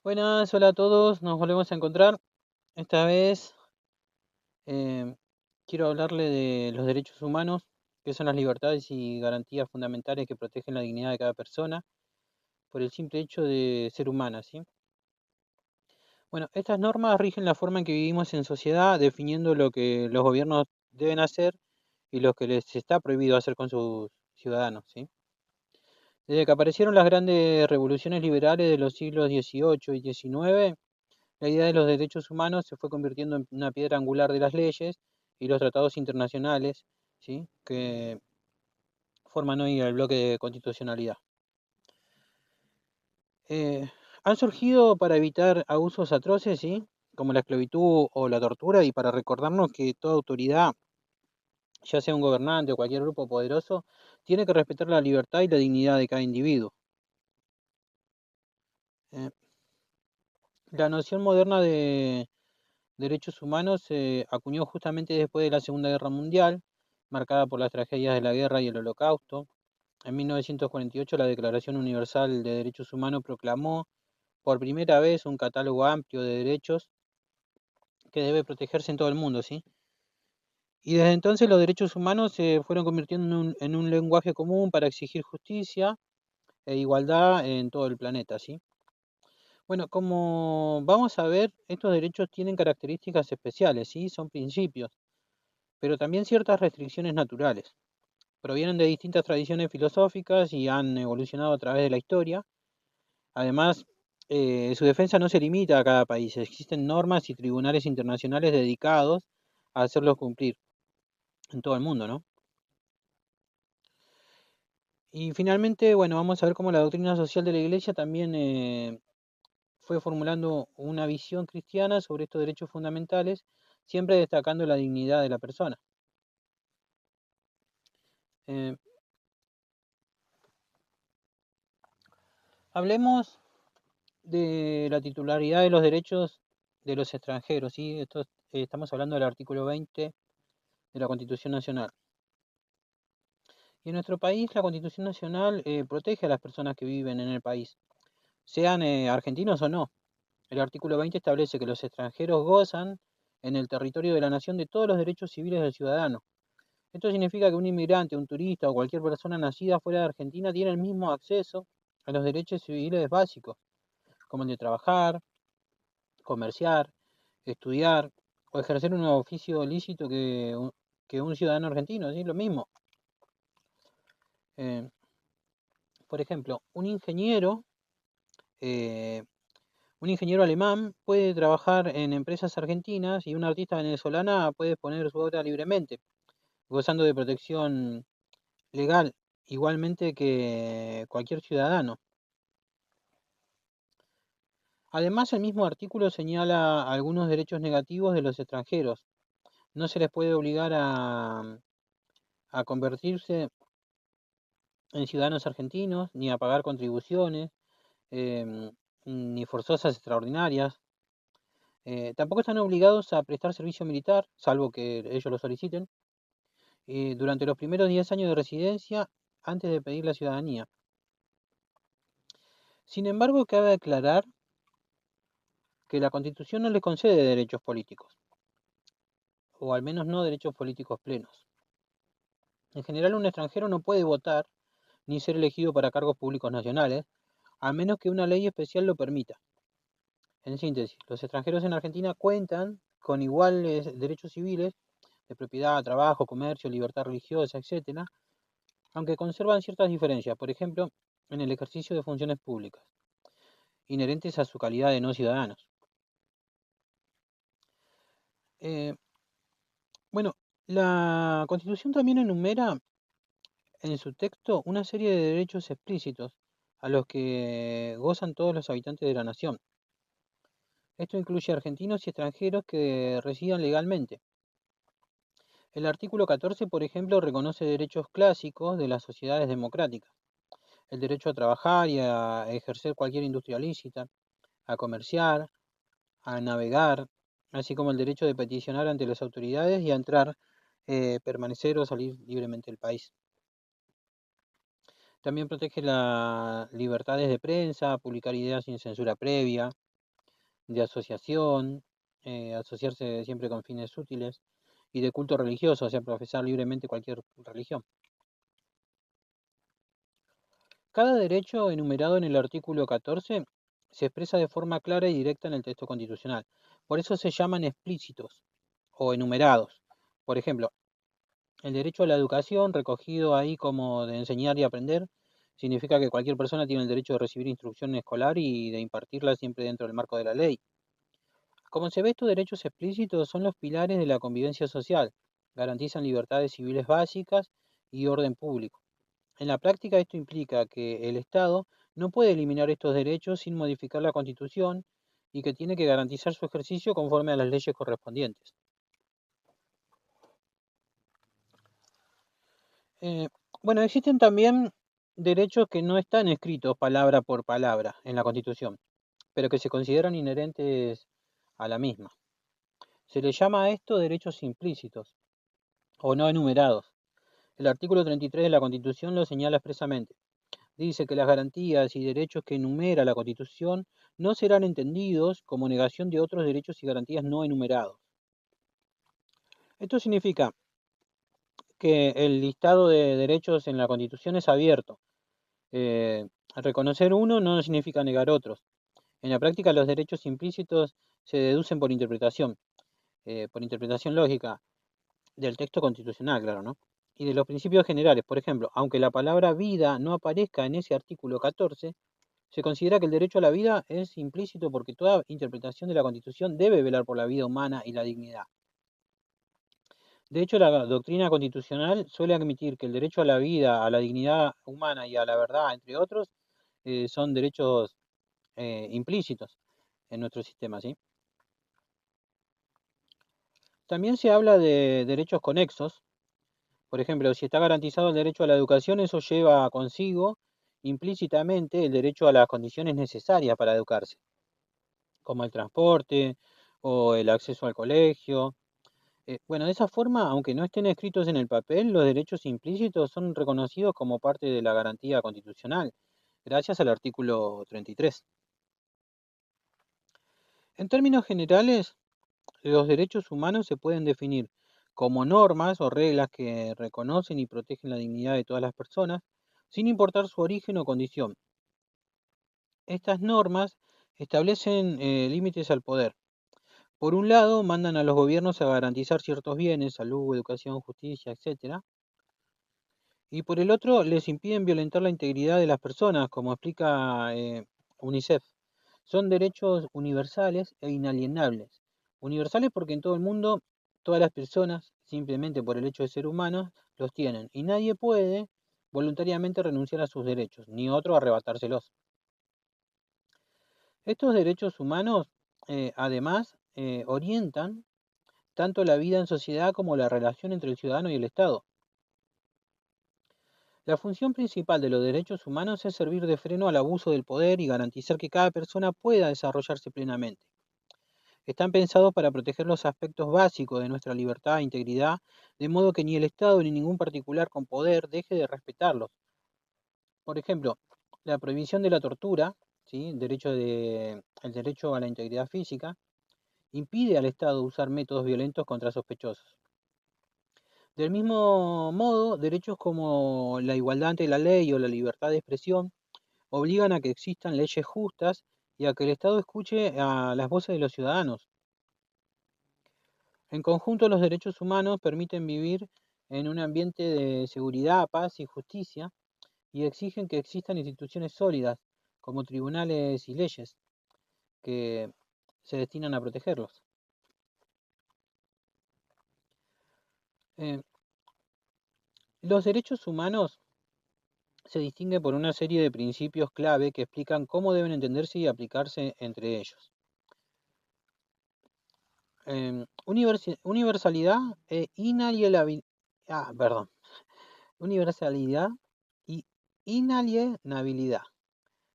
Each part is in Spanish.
Buenas, hola a todos, nos volvemos a encontrar. Esta vez eh, quiero hablarle de los derechos humanos, que son las libertades y garantías fundamentales que protegen la dignidad de cada persona por el simple hecho de ser humana, ¿sí? Bueno, estas normas rigen la forma en que vivimos en sociedad, definiendo lo que los gobiernos deben hacer y lo que les está prohibido hacer con sus ciudadanos, ¿sí? Desde que aparecieron las grandes revoluciones liberales de los siglos XVIII y XIX, la idea de los derechos humanos se fue convirtiendo en una piedra angular de las leyes y los tratados internacionales, ¿sí?, que forman hoy el bloque de constitucionalidad. Eh, Han surgido para evitar abusos atroces, ¿sí?, como la esclavitud o la tortura, y para recordarnos que toda autoridad, ya sea un gobernante o cualquier grupo poderoso, tiene que respetar la libertad y la dignidad de cada individuo. Eh, la noción moderna de derechos humanos se acuñó justamente después de la Segunda Guerra Mundial, marcada por las tragedias de la guerra y el Holocausto. En 1948, la Declaración Universal de Derechos Humanos proclamó por primera vez un catálogo amplio de derechos que debe protegerse en todo el mundo, ¿sí? Y desde entonces los derechos humanos se fueron convirtiendo en un lenguaje común para exigir justicia e igualdad en todo el planeta, ¿sí? Bueno, como vamos a ver, estos derechos tienen características especiales, ¿sí? Son principios, pero también ciertas restricciones naturales. Provienen de distintas tradiciones filosóficas y han evolucionado a través de la historia. Además, su defensa no se limita a cada país. Existen normas y tribunales internacionales dedicados a hacerlos cumplir en todo el mundo, ¿no? Y finalmente, bueno, vamos a ver cómo la doctrina social de la Iglesia también fue formulando una visión cristiana sobre estos derechos fundamentales, siempre destacando la dignidad de la persona. Eh, Hablemos de la titularidad de los derechos de los extranjeros, ¿sí? Estamos hablando del artículo 20 de la Constitución Nacional. Y en nuestro país, la Constitución Nacional protege a las personas que viven en el país, sean argentinos o no. El artículo 20 establece que los extranjeros gozan en el territorio de la nación de todos los derechos civiles del ciudadano. Esto significa que un inmigrante, un turista o cualquier persona nacida fuera de Argentina tiene el mismo acceso a los derechos civiles básicos, como el de trabajar, comerciar, estudiar o ejercer un oficio lícito que un ciudadano argentino, ¿sí? Lo mismo. Eh, por ejemplo, eh, un ingeniero alemán puede trabajar en empresas argentinas y una artista venezolana puede exponer su obra libremente, gozando de protección legal, igualmente que cualquier ciudadano. Además, el mismo artículo señala algunos derechos negativos de los extranjeros. No se les puede obligar a convertirse en ciudadanos argentinos, ni a pagar contribuciones, em, ni forzosas extraordinarias. Tampoco están obligados a prestar servicio militar, salvo que ellos lo soliciten, durante los primeros 10 años de residencia antes de pedir la ciudadanía. Sin embargo, cabe aclarar que la Constitución no les concede derechos políticos, o al menos no derechos políticos plenos. En general, un extranjero no puede votar ni ser elegido para cargos públicos nacionales, a menos que una ley especial lo permita. En síntesis, los extranjeros en Argentina cuentan con iguales derechos civiles de propiedad, trabajo, comercio, libertad religiosa, etcétera, aunque conservan ciertas diferencias, por ejemplo, en el ejercicio de funciones públicas, inherentes a su calidad de no ciudadanos. Eh, bueno, la Constitución también enumera en su texto una serie de derechos explícitos a los que gozan todos los habitantes de la nación. Esto incluye argentinos y extranjeros que residan legalmente. El artículo 14, por ejemplo, reconoce derechos clásicos de las sociedades democráticas: el derecho a trabajar y a ejercer cualquier industria lícita, a comerciar, a navegar, así como el derecho de peticionar ante las autoridades y a entrar, permanecer o salir libremente del país. También protege las libertades de prensa, publicar ideas sin censura previa. de asociación, asociarse siempre con fines útiles, y de culto religioso, o sea, profesar libremente cualquier religión. Cada derecho enumerado en el artículo 14 se expresa de forma clara y directa en el texto constitucional. Por eso se llaman explícitos o enumerados. Por ejemplo, el derecho a la educación, recogido ahí como de enseñar y aprender, significa que cualquier persona tiene el derecho de recibir instrucción escolar y de impartirla siempre dentro del marco de la ley. Como se ve, estos derechos explícitos son los pilares de la convivencia social, garantizan libertades civiles básicas y orden público. En la práctica esto implica que el Estado no puede eliminar estos derechos sin modificar la Constitución y que tiene que garantizar su ejercicio conforme a las leyes correspondientes. Eh, bueno, existen también derechos que no están escritos palabra por palabra en la Constitución, pero que se consideran inherentes a la misma. Se le llama a esto derechos implícitos o no enumerados. El artículo 33 de la Constitución lo señala expresamente. Dice que las garantías y derechos que enumera la Constitución no serán entendidos como negación de otros derechos y garantías no enumerados. Esto significa que el listado de derechos en la Constitución es abierto. Reconocer uno no significa negar otros. En la práctica, los derechos implícitos se deducen por interpretación lógica del texto constitucional, claro, ¿no? Y de los principios generales. Por ejemplo, aunque la palabra vida no aparezca en ese artículo 14, se considera que el derecho a la vida es implícito porque toda interpretación de la Constitución debe velar por la vida humana y la dignidad. De hecho, la doctrina constitucional suele admitir que el derecho a la vida, a la dignidad humana y a la verdad, entre otros, son derechos implícitos en nuestro sistema, ¿sí? También se habla de derechos conexos. Por ejemplo, si está garantizado el derecho a la educación, eso lleva consigo implícitamente el derecho a las condiciones necesarias para educarse, como el transporte o el acceso al colegio. Bueno, de esa forma, aunque no estén escritos en el papel, los derechos implícitos son reconocidos como parte de la garantía constitucional, gracias al artículo 33. En términos generales, los derechos humanos se pueden definir como normas o reglas que reconocen y protegen la dignidad de todas las personas, sin importar su origen o condición. Estas normas establecen límites al poder. Por un lado, mandan a los gobiernos a garantizar ciertos bienes, salud, educación, justicia, etc. Y por el otro, les impiden violentar la integridad de las personas, como explica UNICEF. Son derechos universales e inalienables. Universales porque en todo el mundo todas las personas, simplemente por el hecho de ser humanos, los tienen. Y nadie puede voluntariamente renunciar a sus derechos, ni otro arrebatárselos. Estos derechos humanos, además, orientan tanto la vida en sociedad como la relación entre el ciudadano y el Estado. La función principal de los derechos humanos es servir de freno al abuso del poder y garantizar que cada persona pueda desarrollarse plenamente. Están pensados para proteger los aspectos básicos de nuestra libertad e integridad, de modo que ni el Estado ni ningún particular con poder deje de respetarlos. Por ejemplo, la prohibición de la tortura, ¿sí? El derecho a la integridad física, impide al Estado usar métodos violentos contra sospechosos. Del mismo modo, derechos como la igualdad ante la ley o la libertad de expresión obligan a que existan leyes justas y a que el Estado escuche a las voces de los ciudadanos. En conjunto, los derechos humanos permiten vivir en un ambiente de seguridad, paz y justicia y exigen que existan instituciones sólidas, como tribunales y leyes, que se destinan a protegerlos. Eh, los derechos humanos se distinguen por una serie de principios clave que explican cómo deben entenderse y aplicarse entre ellos. Universalidad e inalienabilidad. Universalidad y inalienabilidad.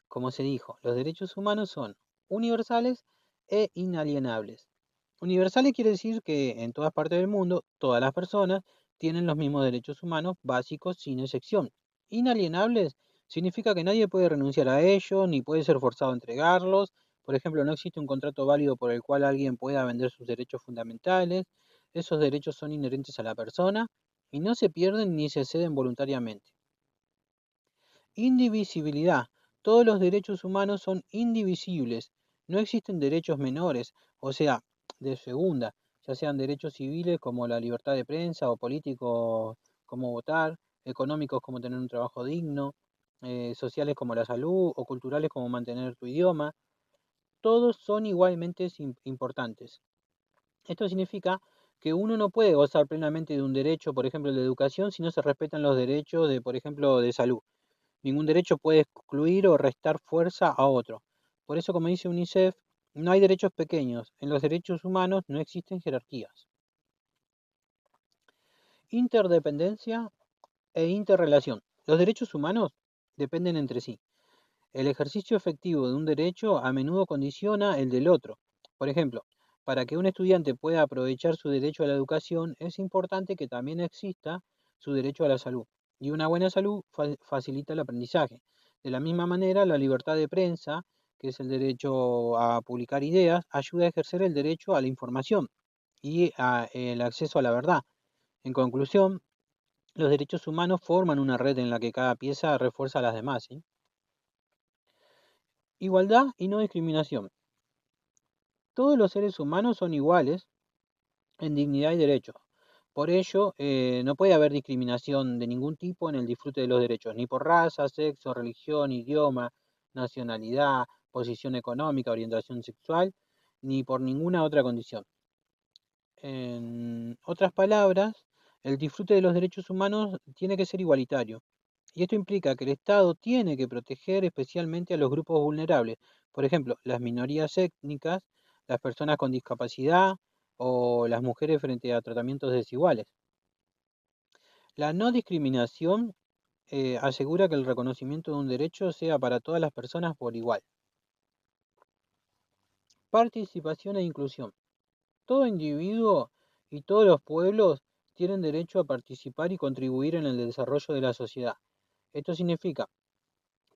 Como se dijo, los derechos humanos son universales e inalienables. Universales quiere decir que en todas partes del mundo todas las personas tienen los mismos derechos humanos básicos sin excepción. Inalienables significa que nadie puede renunciar a ellos ni puede ser forzado a entregarlos Por ejemplo, no existe un contrato válido por el cual alguien pueda vender sus derechos fundamentales. Esos derechos son inherentes a la persona y no se pierden ni se ceden voluntariamente. Indivisibilidad. Todos los derechos humanos son indivisibles. No existen derechos menores, o sea, de segunda, ya sean derechos civiles como la libertad de prensa o políticos como votar, económicos como tener un trabajo digno, sociales como la salud o culturales como mantener tu idioma. Todos son igualmente importantes. Esto significa que uno no puede gozar plenamente de un derecho, por ejemplo, el de educación, si no se respetan los derechos de, por ejemplo, de salud. Ningún derecho puede excluir o restar fuerza a otro. Por eso, como dice UNICEF, no hay derechos pequeños. En los derechos humanos no existen jerarquías. Interdependencia e interrelación. Los derechos humanos dependen entre sí. El ejercicio efectivo de un derecho a menudo condiciona el del otro. Por ejemplo, para que un estudiante pueda aprovechar su derecho a la educación, es importante que también exista su derecho a la salud. Y una buena salud facilita el aprendizaje. De la misma manera, la libertad de prensa, que es el derecho a publicar ideas, ayuda a ejercer el derecho a la información y el acceso a la verdad. En conclusión, los derechos humanos forman una red en la que cada pieza refuerza a las demás, ¿sí? Igualdad y no discriminación. Todos los seres humanos son iguales en dignidad y derechos. Por ello, no puede haber discriminación de ningún tipo en el disfrute de los derechos, ni por raza, sexo, religión, idioma, nacionalidad, posición económica, orientación sexual, ni por ninguna otra condición. En otras palabras, el disfrute de los derechos humanos tiene que ser igualitario. Y esto implica que el Estado tiene que proteger especialmente a los grupos vulnerables, por ejemplo, las minorías étnicas, las personas con discapacidad o las mujeres frente a tratamientos desiguales. La no discriminación asegura que el reconocimiento de un derecho sea para todas las personas por igual. Participación e inclusión. Todo individuo y todos los pueblos tienen derecho a participar y contribuir en el desarrollo de la sociedad. Esto significa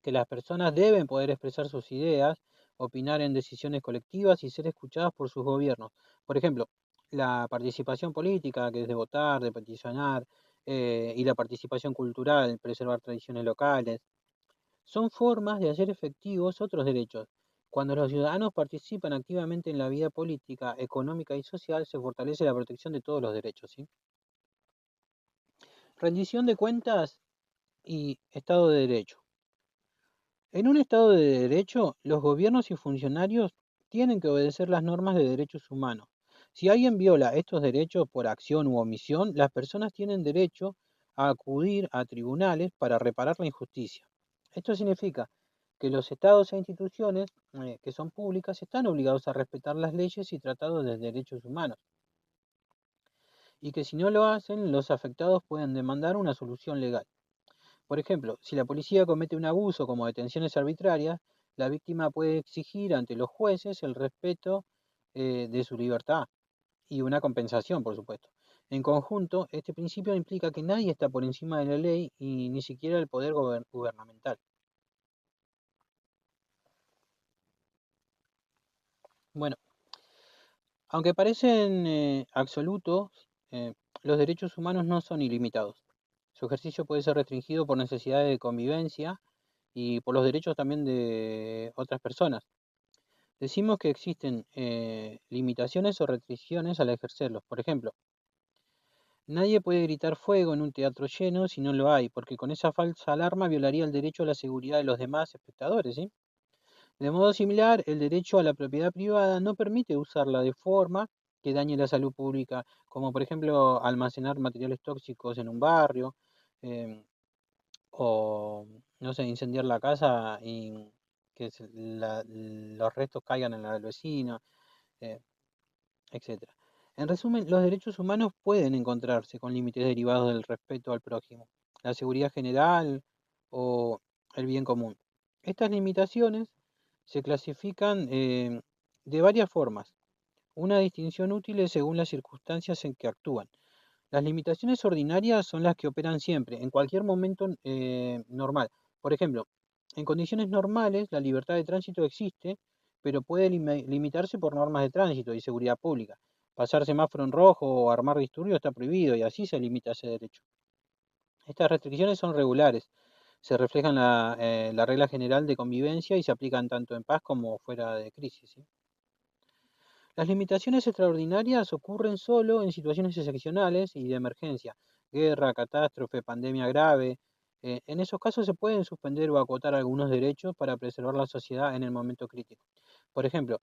que las personas deben poder expresar sus ideas, opinar en decisiones colectivas y ser escuchadas por sus gobiernos. Por ejemplo, la participación política, que es de votar, de peticionar, y la participación cultural, preservar tradiciones locales, son formas de hacer efectivos otros derechos. Cuando los ciudadanos participan activamente en la vida política, económica y social, se fortalece la protección de todos los derechos, ¿sí? Rendición de cuentas y Estado de Derecho. En un Estado de Derecho, los gobiernos y funcionarios tienen que obedecer las normas de derechos humanos. Si alguien viola estos derechos por acción u omisión, las personas tienen derecho a acudir a tribunales para reparar la injusticia. Esto significa que los estados e instituciones que son públicas están obligados a respetar las leyes y tratados de derechos humanos, y que si no lo hacen, los afectados pueden demandar una solución legal. Por ejemplo, si la policía comete un abuso como detenciones arbitrarias, la víctima puede exigir ante los jueces el respeto de su libertad y una compensación, por supuesto. En conjunto, este principio implica que nadie está por encima de la ley y ni siquiera el poder gubernamental. Bueno, aunque parecen absolutos, eh, los derechos humanos no son ilimitados. Su ejercicio puede ser restringido por necesidades de convivencia y por los derechos también de otras personas. Decimos que existen limitaciones o restricciones al ejercerlos. Por ejemplo, nadie puede gritar fuego en un teatro lleno si no lo hay, porque con esa falsa alarma violaría el derecho a la seguridad de los demás espectadores, ¿sí? De modo similar, el derecho a la propiedad privada no permite usarla de forma que dañe la salud pública, como por ejemplo almacenar materiales tóxicos en un barrio, em, o no sé, incendiar la casa y que los restos caigan en la del vecino, eh, etcétera. En resumen, los derechos humanos pueden encontrarse con límites derivados del respeto al prójimo, la seguridad general o el bien común. Estas limitaciones se clasifican de varias formas. Una distinción útil es según las circunstancias en que actúan. Las limitaciones ordinarias son las que operan siempre, en cualquier momento normal. Por ejemplo, en condiciones normales la libertad de tránsito existe, pero puede limitarse por normas de tránsito y seguridad pública. Pasar semáforo en rojo o armar disturbios está prohibido y así se limita ese derecho. Estas restricciones son regulares, se reflejan la regla general de convivencia y se aplican tanto en paz como fuera de crisis, ¿sí? Las limitaciones extraordinarias ocurren solo en situaciones excepcionales y de emergencia, guerra, catástrofe, pandemia grave. En esos casos se pueden suspender o acotar algunos derechos para preservar la sociedad en el momento crítico. Por ejemplo,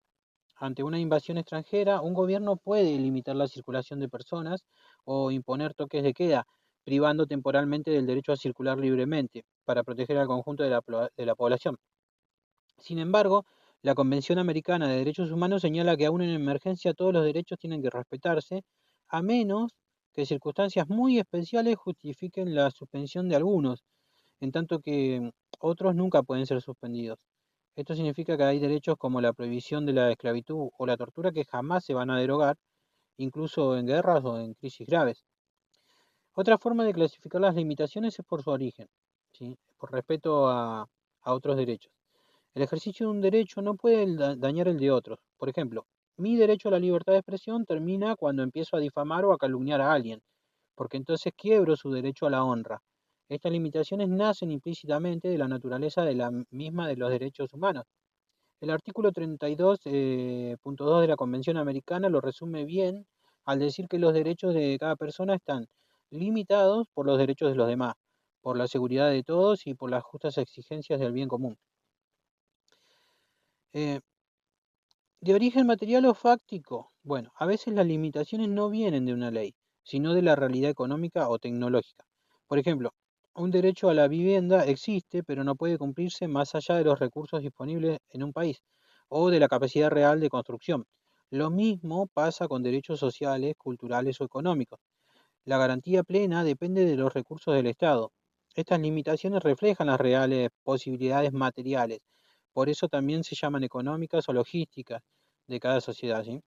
ante una invasión extranjera, un gobierno puede limitar la circulación de personas o imponer toques de queda, privando temporalmente del derecho a circular libremente para proteger al conjunto de la población. Sin embargo, la Convención Americana de Derechos Humanos señala que aún en emergencia todos los derechos tienen que respetarse, a menos que circunstancias muy especiales justifiquen la suspensión de algunos, en tanto que otros nunca pueden ser suspendidos. Esto significa que hay derechos como la prohibición de la esclavitud o la tortura que jamás se van a derogar, incluso en guerras o en crisis graves. Otra forma de clasificar las limitaciones es por su origen, ¿sí? Por respeto a otros derechos. El ejercicio de un derecho no puede dañar el de otros. Por ejemplo, mi derecho a la libertad de expresión termina cuando empiezo a difamar o a calumniar a alguien, porque entonces quiebro su derecho a la honra. Estas limitaciones nacen implícitamente de la naturaleza de la misma de los derechos humanos. El artículo 32.2 de la Convención Americana lo resume bien al decir que los derechos de cada persona están limitados por los derechos de los demás, por la seguridad de todos y por las justas exigencias del bien común. Eh, De origen material o fáctico, bueno, a veces las limitaciones no vienen de una ley, sino de la realidad económica o tecnológica. Por ejemplo, un derecho a la vivienda existe, pero no puede cumplirse más allá de los recursos disponibles en un país o de la capacidad real de construcción. Lo mismo pasa con derechos sociales, culturales o económicos. La garantía plena depende de los recursos del Estado. Estas limitaciones reflejan las reales posibilidades materiales, por eso también se llaman económicas o logísticas de cada sociedad, ¿sí?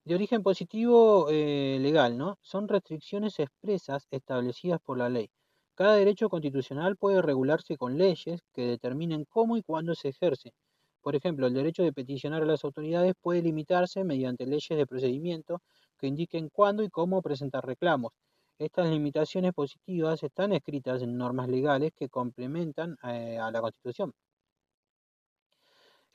De origen positivo legal, ¿no? Son restricciones expresas establecidas por la ley. Cada derecho constitucional puede regularse con leyes que determinen cómo y cuándo se ejerce. Por ejemplo, el derecho de peticionar a las autoridades puede limitarse mediante leyes de procedimiento que indiquen cuándo y cómo presentar reclamos. Estas limitaciones positivas están escritas en normas legales que complementan a la Constitución.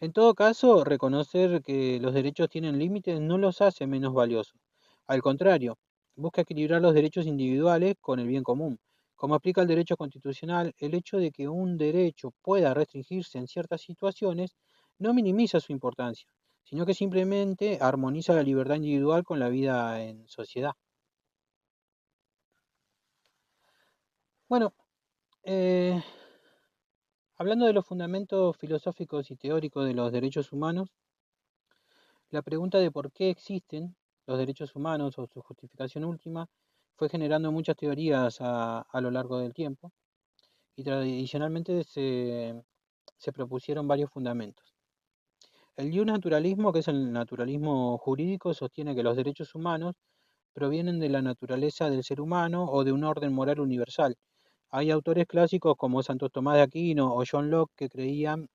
En todo caso, reconocer que los derechos tienen límites no los hace menos valiosos. Al contrario, busca equilibrar los derechos individuales con el bien común. Como explica el derecho constitucional, el hecho de que un derecho pueda restringirse en ciertas situaciones no minimiza su importancia, sino que simplemente armoniza la libertad individual con la vida en sociedad. Bueno, eh, hablando de los fundamentos filosóficos y teóricos de los derechos humanos, la pregunta de por qué existen los derechos humanos o su justificación última fue generando muchas teorías a lo largo del tiempo y tradicionalmente se propusieron varios fundamentos. El naturalismo, que es el naturalismo jurídico, sostiene que los derechos humanos provienen de la naturaleza del ser humano o de un orden moral universal. Hay autores clásicos como Santo Tomás de Aquino o John Locke que creían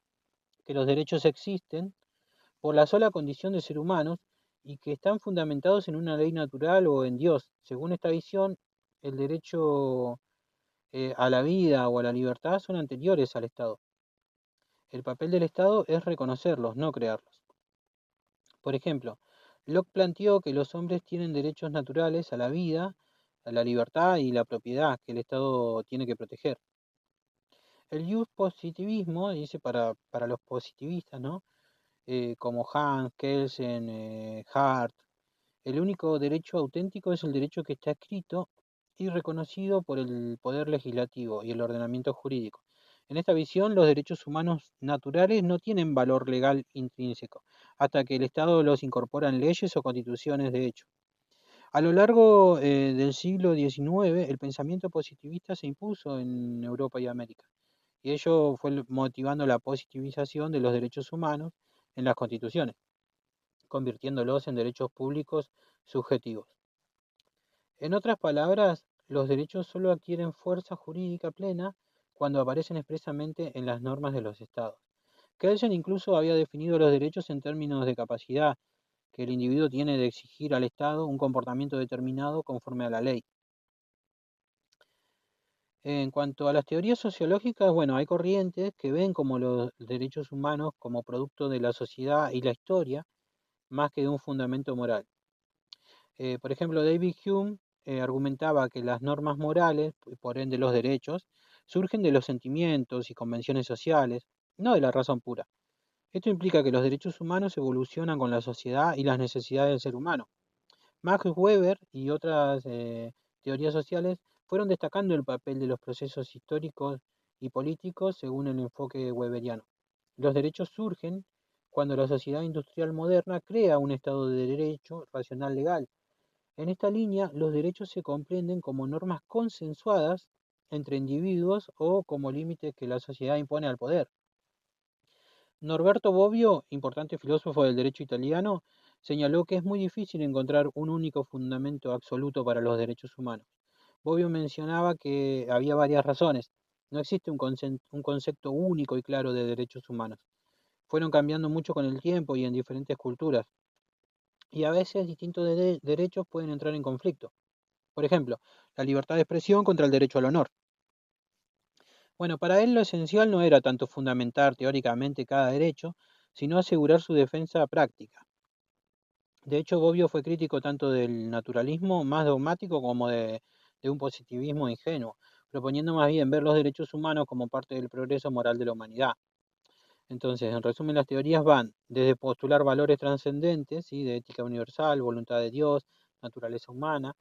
que los derechos existen por la sola condición de ser humanos y que están fundamentados en una ley natural o en Dios. Según esta visión, el derecho a la vida o a la libertad son anteriores al Estado. El papel del Estado es reconocerlos, no crearlos. Por ejemplo, Locke planteó que los hombres tienen derechos naturales a la vida, a la libertad y la propiedad que el Estado tiene que proteger. El just positivismo, dice para los positivistas, ¿no? Como Hans, Kelsen, Hart, el único derecho auténtico es el derecho que está escrito y reconocido por el poder legislativo y el ordenamiento jurídico. En esta visión, los derechos humanos naturales no tienen valor legal intrínseco, hasta que el Estado los incorpora en leyes o constituciones de hecho. A lo largo del siglo XIX, el pensamiento positivista se impuso en Europa y América, y ello fue motivando la positivización de los derechos humanos en las constituciones, convirtiéndolos en derechos públicos subjetivos. En otras palabras, los derechos solo adquieren fuerza jurídica plena cuando aparecen expresamente en las normas de los estados. Kelsen incluso había definido los derechos en términos de capacidad que el individuo tiene de exigir al Estado un comportamiento determinado conforme a la ley. En cuanto a las teorías sociológicas, bueno, hay corrientes que ven como los derechos humanos como producto de la sociedad y la historia, más que de un fundamento moral. Por ejemplo, David Hume argumentaba que las normas morales, y por ende los derechos, surgen de los sentimientos y convenciones sociales, no de la razón pura. Esto implica que los derechos humanos evolucionan con la sociedad y las necesidades del ser humano. Max Weber y otras teorías sociales fueron destacando el papel de los procesos históricos y políticos según el enfoque weberiano. Los derechos surgen cuando la sociedad industrial moderna crea un estado de derecho racional legal. En esta línea, los derechos se comprenden como normas consensuadas entre individuos o como límites que la sociedad impone al poder. Norberto Bobbio, importante filósofo del derecho italiano, señaló que es muy difícil encontrar un único fundamento absoluto para los derechos humanos. Bobbio mencionaba que había varias razones. No existe un concepto único y claro de derechos humanos. Fueron cambiando mucho con el tiempo y en diferentes culturas. Y a veces distintos derechos pueden entrar en conflicto. Por ejemplo, la libertad de expresión contra el derecho al honor. Bueno, para él lo esencial no era tanto fundamentar teóricamente cada derecho, sino asegurar su defensa práctica. De hecho, Bobbio fue crítico tanto del naturalismo más dogmático como de un positivismo ingenuo, proponiendo más bien ver los derechos humanos como parte del progreso moral de la humanidad. Entonces, en resumen, las teorías van desde postular valores trascendentes, ¿sí?, de ética universal, voluntad de Dios, naturaleza humana,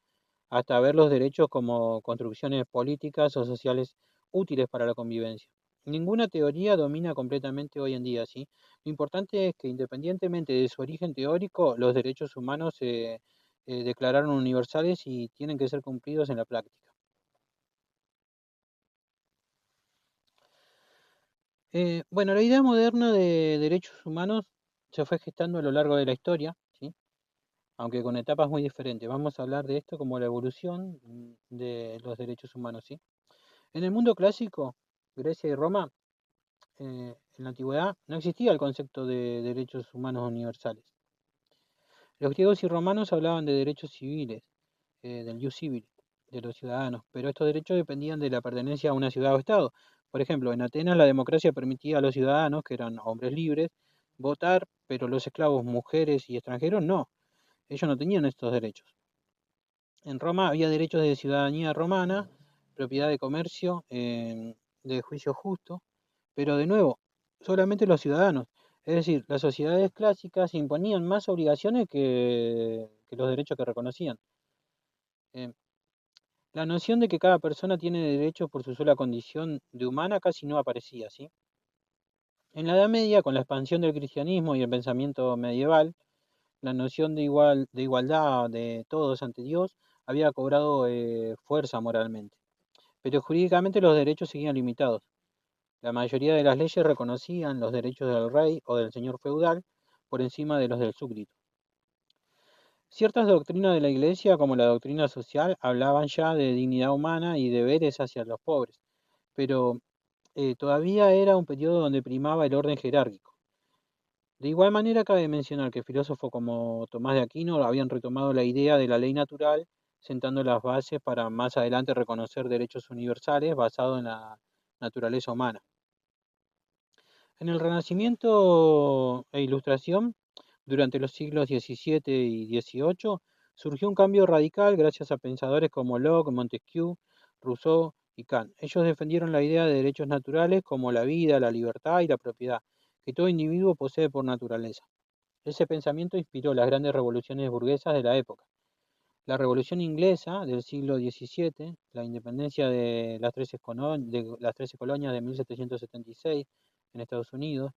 hasta ver los derechos como construcciones políticas o sociales útiles para la convivencia. Ninguna teoría domina completamente hoy en día, ¿sí? Lo importante es que independientemente de su origen teórico, los derechos humanos se declararon universales y tienen que ser cumplidos en la práctica. Bueno, la idea moderna de derechos humanos se fue gestando a lo largo de la historia, ¿sí?, aunque con etapas muy diferentes. Vamos a hablar de esto como la evolución de los derechos humanos, ¿sí? En el mundo clásico, Grecia y Roma, en la antigüedad, no existía el concepto de derechos humanos universales. Los griegos y romanos hablaban de derechos civiles, del ius civil, de los ciudadanos, pero estos derechos dependían de la pertenencia a una ciudad o estado. Por ejemplo, en Atenas la democracia permitía a los ciudadanos, que eran hombres libres, votar, pero los esclavos, mujeres y extranjeros no. Ellos no tenían estos derechos. En Roma había derechos de ciudadanía romana, propiedad de comercio, de juicio justo, pero de nuevo, solamente los ciudadanos. Es decir, las sociedades clásicas imponían más obligaciones que los derechos que reconocían. Eh, la noción de que cada persona tiene derechos por su sola condición de humana casi no aparecía, ¿sí? En la Edad Media, con la expansión del cristianismo y el pensamiento medieval, la noción de igualdad de todos ante Dios había cobrado fuerza moralmente, pero jurídicamente los derechos seguían limitados. La mayoría de las leyes reconocían los derechos del rey o del señor feudal por encima de los del súbdito. Ciertas doctrinas de la Iglesia, como la doctrina social, hablaban ya de dignidad humana y deberes hacia los pobres, pero todavía era un periodo donde primaba el orden jerárquico. De igual manera, cabe mencionar que filósofos como Tomás de Aquino habían retomado la idea de la ley natural, sentando las bases para más adelante reconocer derechos universales basados en la naturaleza humana. En el Renacimiento e Ilustración, durante los siglos XVII y XVIII, surgió un cambio radical gracias a pensadores como Locke, Montesquieu, Rousseau y Kant. Ellos defendieron la idea de derechos naturales como la vida, la libertad y la propiedad, que todo individuo posee por naturaleza. Ese pensamiento inspiró las grandes revoluciones burguesas de la época. La Revolución Inglesa del siglo XVII, la independencia de las 13 colonias de 1776 en Estados Unidos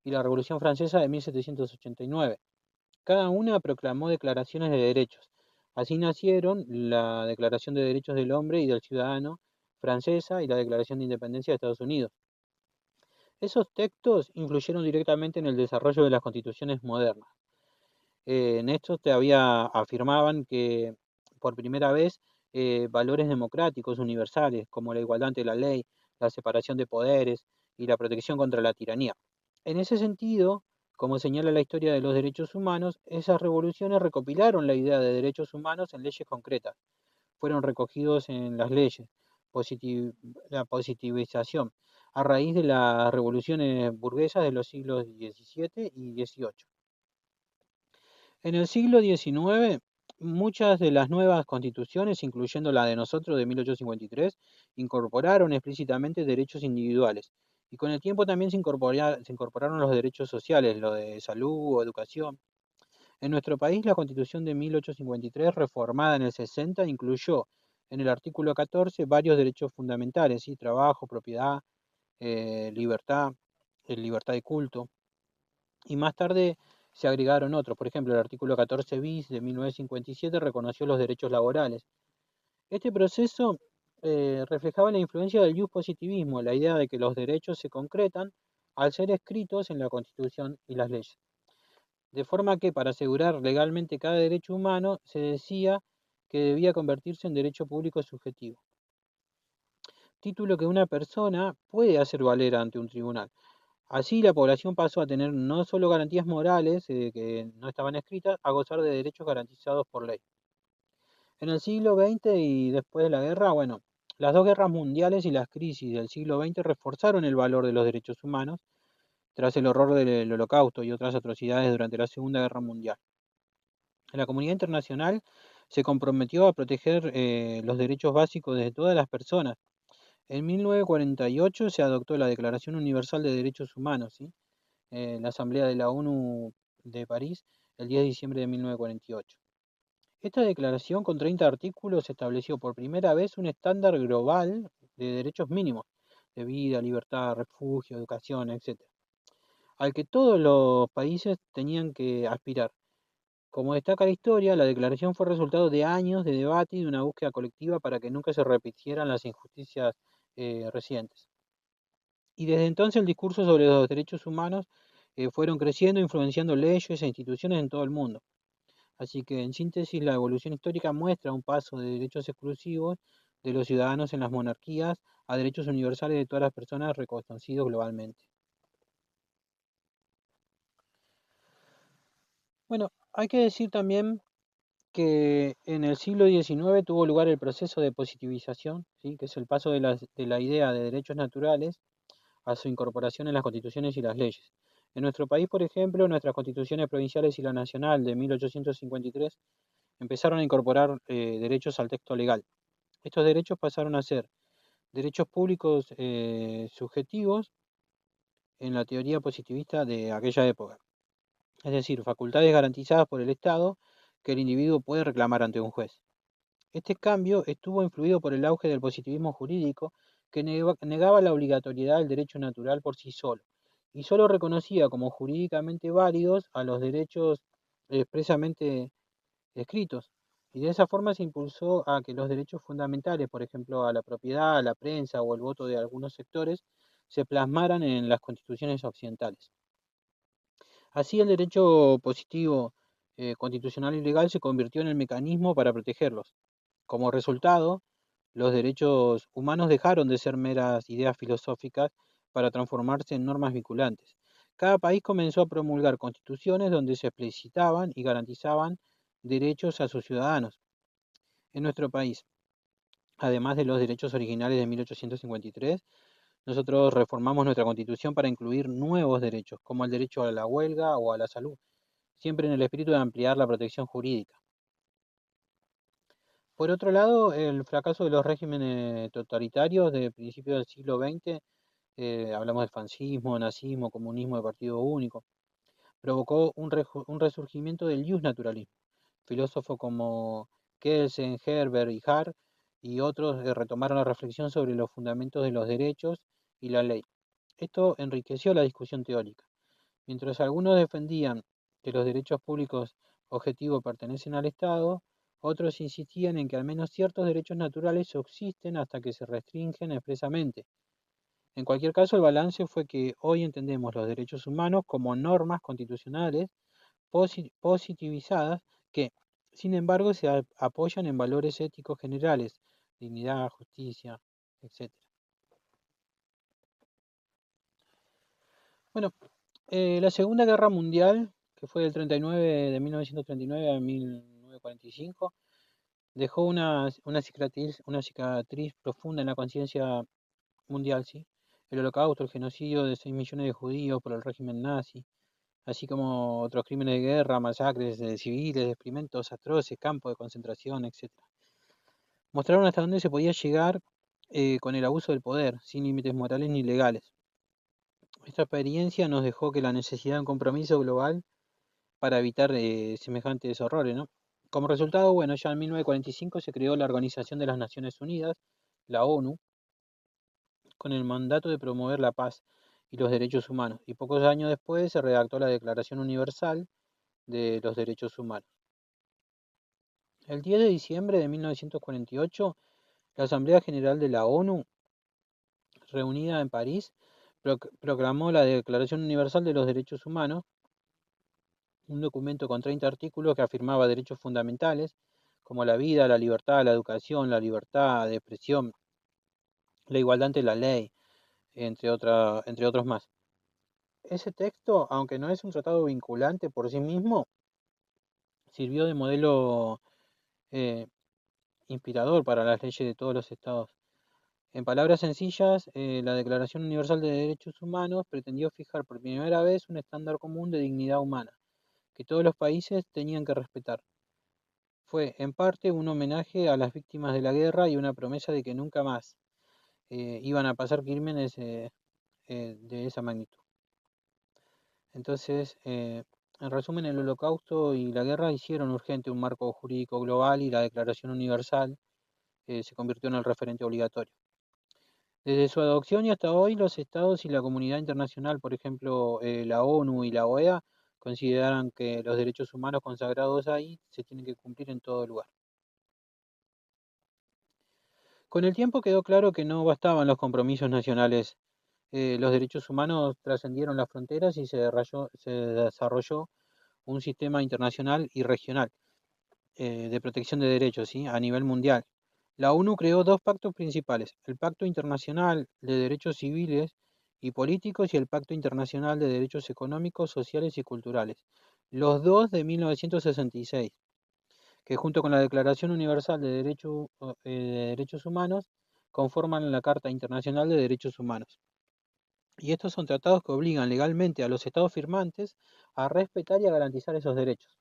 y la Revolución Francesa de 1789. Cada una proclamó declaraciones de derechos. Así nacieron la Declaración de Derechos del Hombre y del Ciudadano francesa y la Declaración de Independencia de Estados Unidos. Esos textos influyeron directamente en el desarrollo de las constituciones modernas. En estos todavía afirmaban que por primera vez valores democráticos universales como la igualdad ante la ley, la separación de poderes y la protección contra la tiranía. En ese sentido, como señala la historia de los derechos humanos, esas revoluciones recopilaron la idea de derechos humanos en leyes concretas, fueron recogidos en las leyes, positiv- la positivización, a raíz de las revoluciones burguesas de los siglos XVII y XVIII. En el siglo XIX, muchas de las nuevas constituciones, incluyendo la de nosotros de 1853, incorporaron explícitamente derechos individuales. Y con el tiempo también se incorporaron los derechos sociales, lo de salud o educación. En nuestro país, la Constitución de 1853, reformada en el 60, incluyó en el artículo 14 varios derechos fundamentales, ¿sí? Trabajo, propiedad, libertad, libertad de culto. Y más tarde se agregaron otros. Por ejemplo, el artículo 14 bis de 1957 reconoció los derechos laborales. Este proceso reflejaba la influencia del positivismo, la idea de que los derechos se concretan al ser escritos en la Constitución y las leyes. De forma que para asegurar legalmente cada derecho humano se decía que debía convertirse en derecho público subjetivo, título que una persona puede hacer valer ante un tribunal. Así la población pasó a tener no solo garantías morales que no estaban escritas, a gozar de derechos garantizados por ley. En el siglo XX y después de la guerra, bueno, las dos guerras mundiales y las crisis del siglo XX reforzaron el valor de los derechos humanos tras el horror del Holocausto y otras atrocidades durante la Segunda Guerra Mundial. La comunidad internacional se comprometió a proteger los derechos básicos de todas las personas. En 1948 se adoptó la Declaración Universal de Derechos Humanos, ¿sí? La Asamblea de la ONU de París, el 10 de diciembre de 1948. Esta declaración, con 30 artículos, estableció por primera vez un estándar global de derechos mínimos, de vida, libertad, refugio, educación, etc., al que todos los países tenían que aspirar. Como destaca la historia, la declaración fue resultado de años de debate y de una búsqueda colectiva para que nunca se repitieran las injusticias recientes. Y desde entonces el discurso sobre los derechos humanos fueron creciendo, influenciando leyes e instituciones en todo el mundo. Así que, en síntesis, la evolución histórica muestra un paso de derechos exclusivos de los ciudadanos en las monarquías a derechos universales de todas las personas reconocidos globalmente. Bueno, hay que decir también que en el siglo XIX tuvo lugar el proceso de positivización, ¿sí? Que es el paso de la idea de derechos naturales a su incorporación en las constituciones y las leyes. En nuestro país, por ejemplo, nuestras constituciones provinciales y la nacional de 1853 empezaron a incorporar derechos al texto legal. Estos derechos pasaron a ser derechos públicos subjetivos en la teoría positivista de aquella época, es decir, facultades garantizadas por el Estado que el individuo puede reclamar ante un juez. Este cambio estuvo influido por el auge del positivismo jurídico que negaba la obligatoriedad del derecho natural por sí solo y solo reconocía como jurídicamente válidos a los derechos expresamente escritos. Y de esa forma se impulsó a que los derechos fundamentales, por ejemplo, a la propiedad, a la prensa o el voto de algunos sectores, se plasmaran en las constituciones occidentales. Así el derecho positivo constitucional y legal se convirtió en el mecanismo para protegerlos. Como resultado, los derechos humanos dejaron de ser meras ideas filosóficas para transformarse en normas vinculantes. Cada país comenzó a promulgar constituciones donde se explicitaban y garantizaban derechos a sus ciudadanos. En nuestro país, además de los derechos originales de 1853, nosotros reformamos nuestra constitución para incluir nuevos derechos, como el derecho a la huelga o a la salud, siempre en el espíritu de ampliar la protección jurídica. Por otro lado, el fracaso de los regímenes totalitarios de principios del siglo XX, hablamos del fascismo, nazismo, comunismo de partido único, provocó un resurgimiento del naturalismo. Filósofos como Kelsen, Herbert y Hart y otros retomaron la reflexión sobre los fundamentos de los derechos y la ley. Esto enriqueció la discusión teórica. Mientras algunos defendían que los derechos públicos objetivos pertenecen al Estado, otros insistían en que al menos ciertos derechos naturales subsisten hasta que se restringen expresamente. En cualquier caso, el balance fue que hoy entendemos los derechos humanos como normas constitucionales positivizadas que, sin embargo, se apoyan en valores éticos generales, dignidad, justicia, etc. Bueno, La Segunda Guerra Mundial, que fue de 1939 a 1945, dejó una cicatriz profunda en la conciencia mundial, ¿sí? El holocausto, el genocidio de 6 millones de judíos por el régimen nazi, así como otros crímenes de guerra, masacres de civiles, experimentos atroces, campos de concentración, etcétera. Mostraron hasta dónde se podía llegar con el abuso del poder, sin límites morales ni legales. Esta experiencia nos dejó que la necesidad de un compromiso global para evitar semejantes horrores, ¿no? Como resultado, bueno, ya en 1945 se creó la Organización de las Naciones Unidas, la ONU, con el mandato de promover la paz y los derechos humanos, y pocos años después se redactó la Declaración Universal de los Derechos Humanos. El 10 de diciembre de 1948, la Asamblea General de la ONU, reunida en París, proclamó la Declaración Universal de los Derechos Humanos, un documento con 30 artículos que afirmaba derechos fundamentales como la vida, la libertad, la educación, la libertad de expresión, la igualdad ante la ley, entre otros más. Ese texto, aunque no es un tratado vinculante por sí mismo, sirvió de modelo eh, inspirador para las leyes de todos los estados. En palabras sencillas, la Declaración Universal de Derechos Humanos pretendió fijar por primera vez un estándar común de dignidad humana, que todos los países tenían que respetar. Fue, en parte, un homenaje a las víctimas de la guerra y una promesa de que nunca más iban a pasar crímenes de esa magnitud. Entonces, en resumen, el Holocausto y la guerra hicieron urgente un marco jurídico global y la Declaración Universal se convirtió en el referente obligatorio. Desde su adopción y hasta hoy, los estados y la comunidad internacional, por ejemplo, la ONU y la OEA, consideran que los derechos humanos consagrados ahí se tienen que cumplir en todo lugar. Con el tiempo quedó claro que no bastaban los compromisos nacionales. Los derechos humanos trascendieron las fronteras y se desarrolló un sistema internacional y regional de protección de derechos, ¿sí? A nivel mundial. La ONU creó dos pactos principales, el Pacto Internacional de Derechos Civiles y Políticos y el Pacto Internacional de Derechos Económicos, Sociales y Culturales, los dos de 1966, que junto con la Declaración Universal de Derechos Humanos conforman la Carta Internacional de Derechos Humanos. Y estos son tratados que obligan legalmente a los estados firmantes a respetar y a garantizar esos derechos.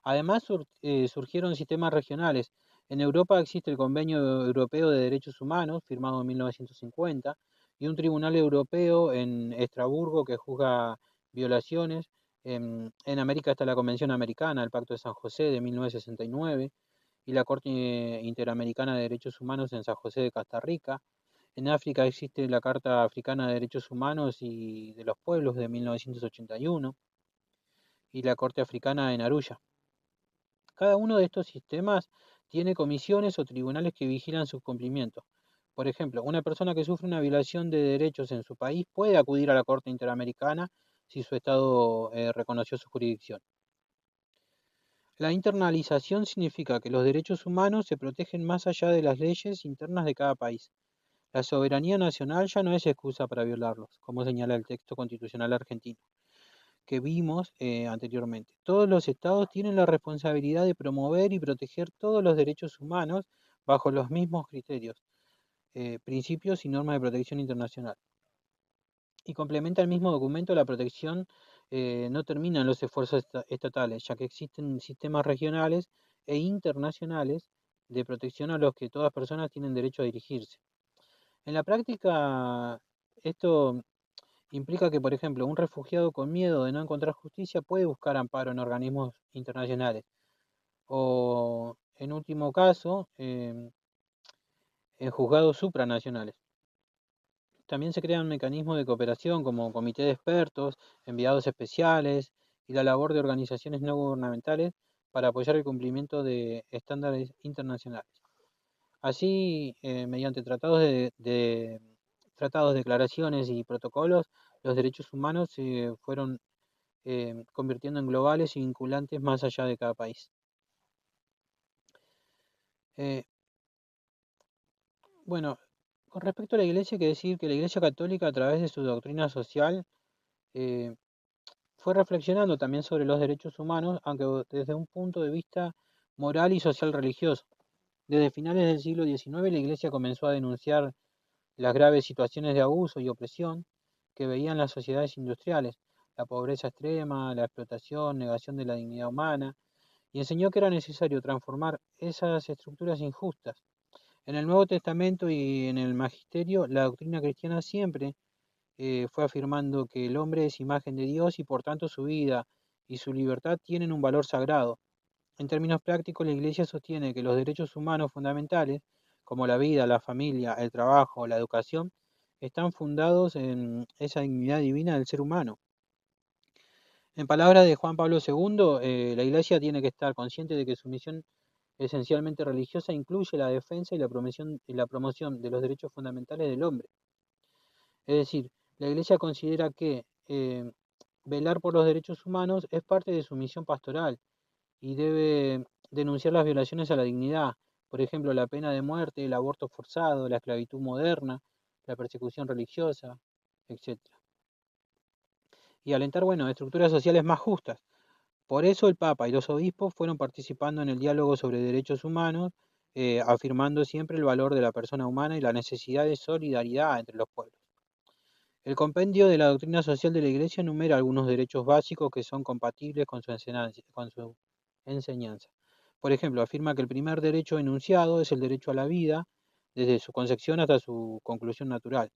Además, surgieron sistemas regionales. En Europa existe el Convenio Europeo de Derechos Humanos, firmado en 1950, y un Tribunal Europeo en Estrasburgo que juzga violaciones. En América está la Convención Americana, el Pacto de San José de 1969, y la Corte Interamericana de Derechos Humanos en San José de Costa Rica. En África existe la Carta Africana de Derechos Humanos y de los Pueblos de 1981 y la Corte Africana en Arusha. Cada uno de estos sistemas tiene comisiones o tribunales que vigilan su cumplimiento. Por ejemplo, una persona que sufre una violación de derechos en su país puede acudir a la Corte Interamericana si su Estado reconoció su jurisdicción. La internalización significa que los derechos humanos se protegen más allá de las leyes internas de cada país. La soberanía nacional ya no es excusa para violarlos, como señala el texto constitucional argentino que vimos anteriormente. Todos los estados tienen la responsabilidad de promover y proteger todos los derechos humanos bajo los mismos criterios, principios y normas de protección internacional. Y complementa el mismo documento, la protección no termina en los esfuerzos estatales, ya que existen sistemas regionales e internacionales de protección a los que todas personas tienen derecho a dirigirse. En la práctica, esto implica que, por ejemplo, un refugiado con miedo de no encontrar justicia puede buscar amparo en organismos internacionales o, en último caso, en juzgados supranacionales. También se crean mecanismos de cooperación como comité de expertos, enviados especiales y la labor de organizaciones no gubernamentales para apoyar el cumplimiento de estándares internacionales. Así, mediante tratados, declaraciones y protocolos, los derechos humanos se fueron convirtiendo en globales y vinculantes más allá de cada país. Eh, bueno, con respecto a la Iglesia, hay que decir que la Iglesia Católica, a través de su doctrina social, Fue reflexionando también sobre los derechos humanos, aunque desde un punto de vista moral y social religioso. Desde finales del siglo XIX la Iglesia comenzó a denunciar las graves situaciones de abuso y opresión que veían las sociedades industriales, la pobreza extrema, la explotación, negación de la dignidad humana, y enseñó que era necesario transformar esas estructuras injustas. En el Nuevo Testamento y en el Magisterio, la doctrina cristiana siempre fue afirmando que el hombre es imagen de Dios y por tanto su vida y su libertad tienen un valor sagrado. En términos prácticos, la Iglesia sostiene que los derechos humanos fundamentales, como la vida, la familia, el trabajo, la educación, están fundados en esa dignidad divina del ser humano. En palabras de Juan Pablo II, la Iglesia tiene que estar consciente de que su misión esencialmente religiosa incluye la defensa y la promoción de los derechos fundamentales del hombre. Es decir, la Iglesia considera que velar por los derechos humanos es parte de su misión pastoral y debe denunciar las violaciones a la dignidad, por ejemplo, la pena de muerte, el aborto forzado, la esclavitud moderna, la persecución religiosa, etcétera. Y alentar, bueno, estructuras sociales más justas. Por eso el Papa y los obispos fueron participando en el diálogo sobre derechos humanos, afirmando siempre el valor de la persona humana y la necesidad de solidaridad entre los pueblos. El compendio de la doctrina social de la Iglesia enumera algunos derechos básicos que son compatibles con su enseñanza. Por ejemplo, afirma que el primer derecho enunciado es el derecho a la vida, desde su concepción hasta su conclusión natural,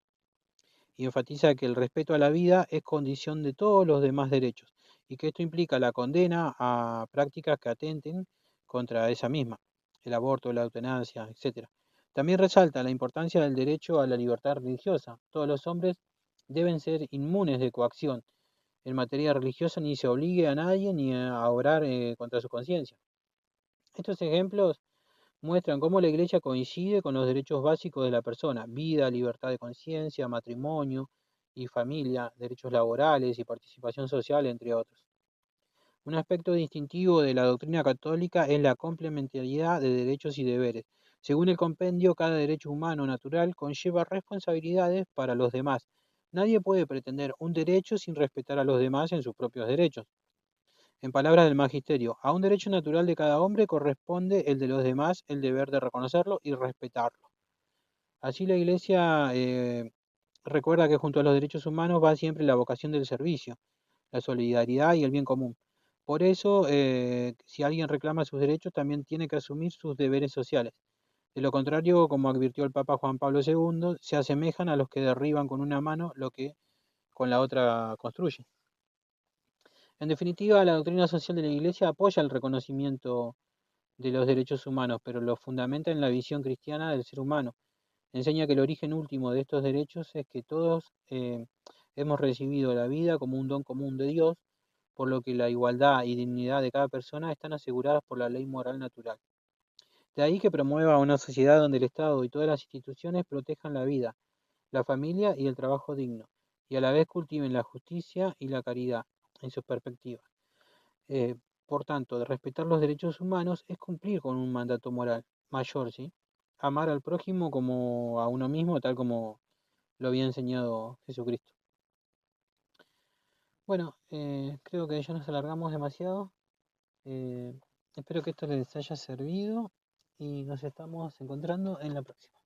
y enfatiza que el respeto a la vida es condición de todos los demás derechos, y que esto implica la condena a prácticas que atenten contra esa misma, el aborto, la eutanasia, etc. También resalta la importancia del derecho a la libertad religiosa. Todos los hombres deben ser inmunes de coacción en materia religiosa, ni se obligue a nadie ni a obrar contra su conciencia. Estos ejemplos muestran cómo la Iglesia coincide con los derechos básicos de la persona: vida, libertad de conciencia, matrimonio y familia, derechos laborales y participación social, entre otros. Un aspecto distintivo de la doctrina católica es la complementariedad de derechos y deberes. Según el compendio, cada derecho humano natural conlleva responsabilidades para los demás. Nadie puede pretender un derecho sin respetar a los demás en sus propios derechos. En palabras del Magisterio, a un derecho natural de cada hombre corresponde el de los demás, el deber de reconocerlo y respetarlo. Así la Iglesia recuerda que junto a los derechos humanos va siempre la vocación del servicio, la solidaridad y el bien común. Por eso, si alguien reclama sus derechos, también tiene que asumir sus deberes sociales. De lo contrario, como advirtió el Papa Juan Pablo II, se asemejan a los que derriban con una mano lo que con la otra construyen. En definitiva, la doctrina social de la Iglesia apoya el reconocimiento de los derechos humanos, pero lo fundamenta en la visión cristiana del ser humano. Enseña que el origen último de estos derechos es que todos hemos recibido la vida como un don común de Dios, por lo que la igualdad y dignidad de cada persona están aseguradas por la ley moral natural. De ahí que promueva una sociedad donde el Estado y todas las instituciones protejan la vida, la familia y el trabajo digno, y a la vez cultiven la justicia y la caridad en sus perspectivas. Eh, por tanto, de respetar los derechos humanos es cumplir con un mandato moral mayor, ¿sí? Amar al prójimo como a uno mismo, tal como lo había enseñado Jesucristo. Bueno, creo que ya nos alargamos demasiado. Eh, espero que esto les haya servido y nos estamos encontrando en la próxima.